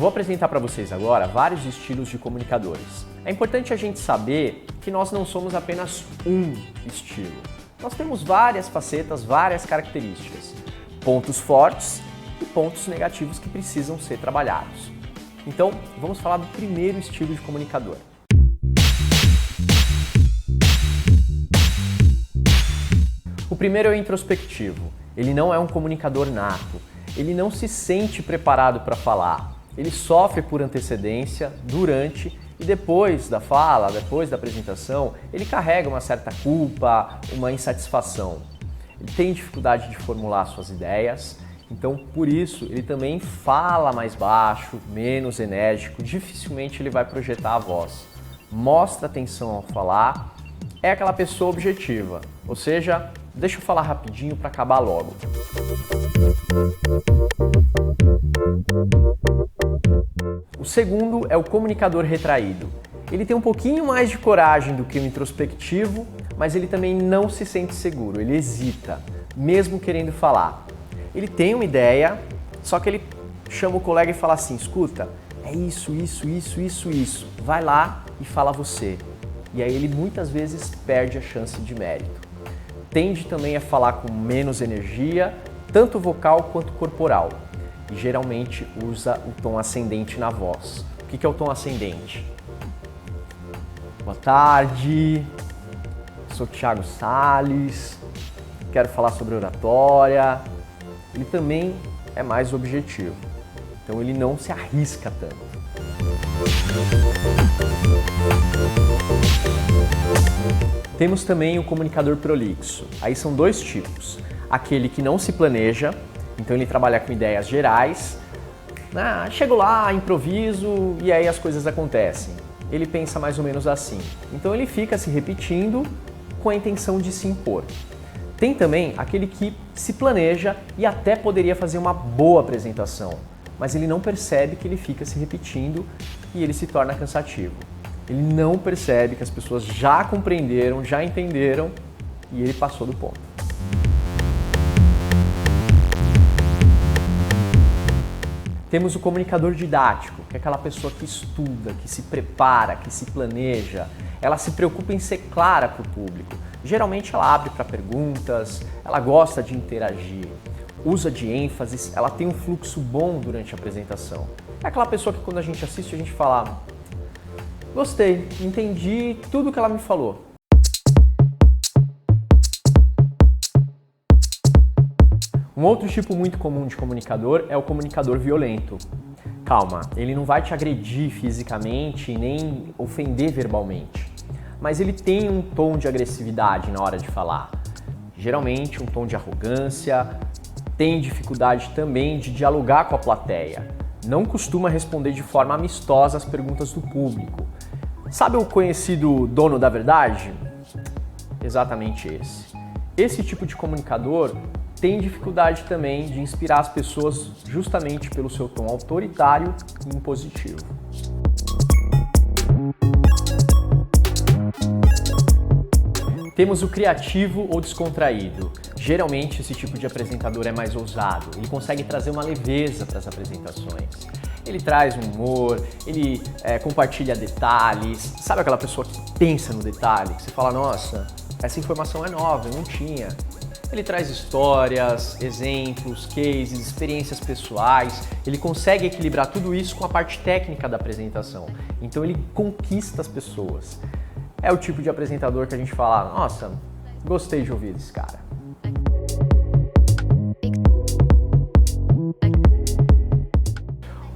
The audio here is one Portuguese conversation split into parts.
Eu vou apresentar para vocês agora vários estilos de comunicadores. É importante a gente saber que nós não somos apenas um estilo. Nós temos várias facetas, várias características, pontos fortes e pontos negativos que precisam ser trabalhados. Então, vamos falar do primeiro estilo de comunicador. O primeiro é o introspectivo. Ele não é um comunicador nato. Ele não se sente preparado para falar. Ele sofre por antecedência, durante e depois da fala, depois da apresentação, ele carrega uma certa culpa, uma insatisfação. Ele tem dificuldade de formular suas ideias, então por isso ele também fala mais baixo, menos enérgico, dificilmente ele vai projetar a voz. Mostra atenção ao falar, é aquela pessoa objetiva, ou seja, deixa eu falar rapidinho para acabar logo. O segundo é o comunicador retraído. Ele tem um pouquinho mais de coragem do que o introspectivo, mas ele também não se sente seguro, ele hesita, mesmo querendo falar. Ele tem uma ideia, só que ele chama o colega e fala assim, escuta, é isso, vai lá e fala você. E aí ele muitas vezes perde a chance de mérito. Tende também a falar com menos energia, tanto vocal quanto corporal. E geralmente usa o tom ascendente na voz. O que é o tom ascendente? Boa tarde, sou Thiago Salles, quero falar sobre oratória. Ele também é mais objetivo, então ele não se arrisca tanto. Temos também o comunicador prolixo. Aí são dois tipos. Aquele que não se planeja, então ele trabalha com ideias gerais. Chego lá, improviso e aí as coisas acontecem. Ele pensa mais ou menos assim. Então ele fica se repetindo com a intenção de se impor. Tem também aquele que se planeja e até poderia fazer uma boa apresentação, mas ele não percebe que ele fica se repetindo e ele se torna cansativo. Ele não percebe que as pessoas já compreenderam, já entenderam e ele passou do ponto. Temos o comunicador didático, que é aquela pessoa que estuda, que se prepara, que se planeja. Ela se preocupa em ser clara para o público. Geralmente ela abre para perguntas, ela gosta de interagir, usa de ênfases, ela tem um fluxo bom durante a apresentação. É aquela pessoa que quando a gente assiste a gente fala, gostei, entendi tudo que ela me falou. Um outro tipo muito comum de comunicador é o comunicador violento. Calma, ele não vai te agredir fisicamente nem ofender verbalmente, mas ele tem um tom de agressividade na hora de falar. Geralmente um tom de arrogância, tem dificuldade também de dialogar com a plateia. Não costuma responder de forma amistosa às perguntas do público. Sabe o conhecido dono da verdade? Exatamente esse. Esse tipo de comunicador tem dificuldade também de inspirar as pessoas justamente pelo seu tom autoritário e impositivo. Temos o criativo ou descontraído. Geralmente esse tipo de apresentador é mais ousado, ele consegue trazer uma leveza para as apresentações. Ele traz um humor, ele compartilha detalhes, sabe aquela pessoa que pensa no detalhe, que você fala, nossa, essa informação é nova, eu não tinha. Ele traz histórias, exemplos, cases, experiências pessoais, ele consegue equilibrar tudo isso com a parte técnica da apresentação. Então ele conquista as pessoas. É o tipo de apresentador que a gente fala, nossa, gostei de ouvir esse cara.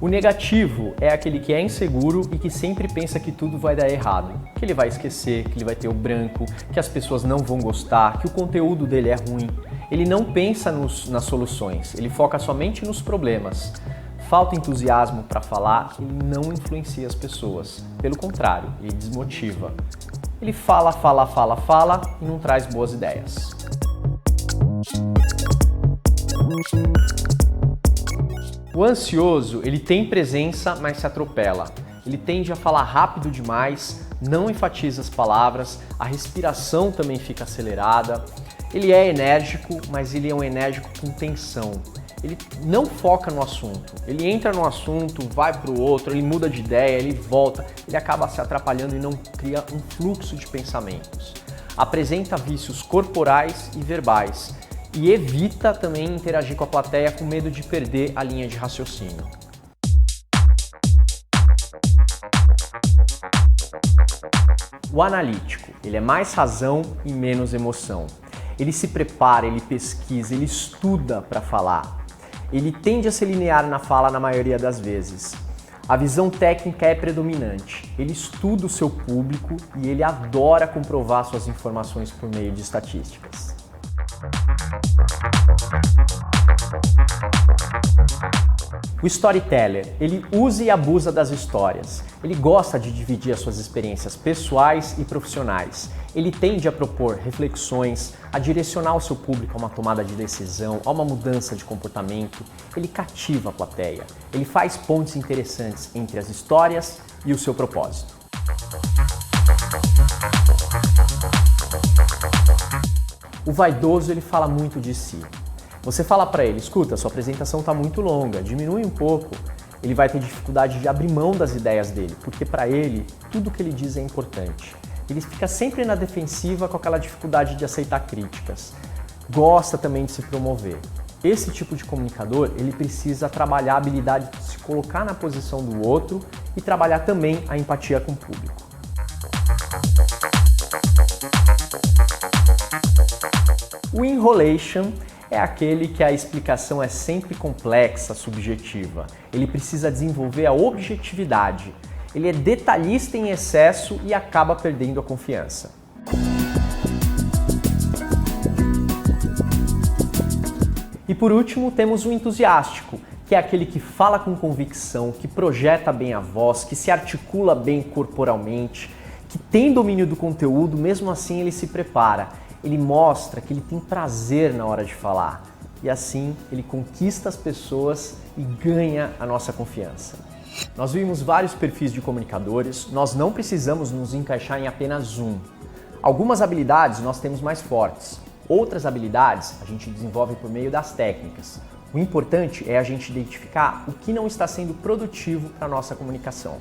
O negativo é aquele que é inseguro e que sempre pensa que tudo vai dar errado, que ele vai esquecer, que ele vai ter o branco, que as pessoas não vão gostar, que o conteúdo dele é ruim. Ele não pensa nas soluções, ele foca somente nos problemas. Falta entusiasmo para falar, ele não influencia as pessoas. Pelo contrário, ele desmotiva. Ele fala e não traz boas ideias. O ansioso, ele tem presença, mas se atropela. Ele tende a falar rápido demais, não enfatiza as palavras, a respiração também fica acelerada. Ele é enérgico, mas ele é um enérgico com tensão. ele não foca no assunto. Ele entra no assunto, vai para o outro, ele muda de ideia, ele volta, ele acaba se atrapalhando e não cria um fluxo de pensamentos. Apresenta vícios corporais e verbais e evita também interagir com a plateia com medo de perder a linha de raciocínio. O analítico, ele é mais razão e menos emoção. Ele se prepara, ele pesquisa, ele estuda para falar. Ele tende a ser linear na fala na maioria das vezes. A visão técnica é predominante. Ele estuda o seu público e ele adora comprovar suas informações por meio de estatísticas. O storyteller, ele usa e abusa das histórias. Ele gosta de dividir as suas experiências pessoais e profissionais. Ele tende a propor reflexões, a direcionar o seu público a uma tomada de decisão, a uma mudança de comportamento. Ele cativa a plateia. Ele faz pontes interessantes entre as histórias e o seu propósito. O vaidoso, ele fala muito de si. Você fala para ele, escuta, sua apresentação está muito longa, diminui um pouco. Ele vai ter dificuldade de abrir mão das ideias dele, porque para ele, tudo que ele diz é importante. Ele fica sempre na defensiva com aquela dificuldade de aceitar críticas. Gosta também de se promover. Esse tipo de comunicador, ele precisa trabalhar a habilidade de se colocar na posição do outro e trabalhar também a empatia com o público. O enrolation é aquele que a explicação é sempre complexa, subjetiva. Ele precisa desenvolver a objetividade. Ele é detalhista em excesso e acaba perdendo a confiança. E por último, temos o entusiástico, que é aquele que fala com convicção, que projeta bem a voz, que se articula bem corporalmente, que tem domínio do conteúdo, mesmo assim ele se prepara. Ele mostra que ele tem prazer na hora de falar e assim ele conquista as pessoas e ganha a nossa confiança. Nós vimos vários perfis de comunicadores, nós não precisamos nos encaixar em apenas um. Algumas habilidades nós temos mais fortes, outras habilidades a gente desenvolve por meio das técnicas. O importante é a gente identificar o que não está sendo produtivo para a nossa comunicação.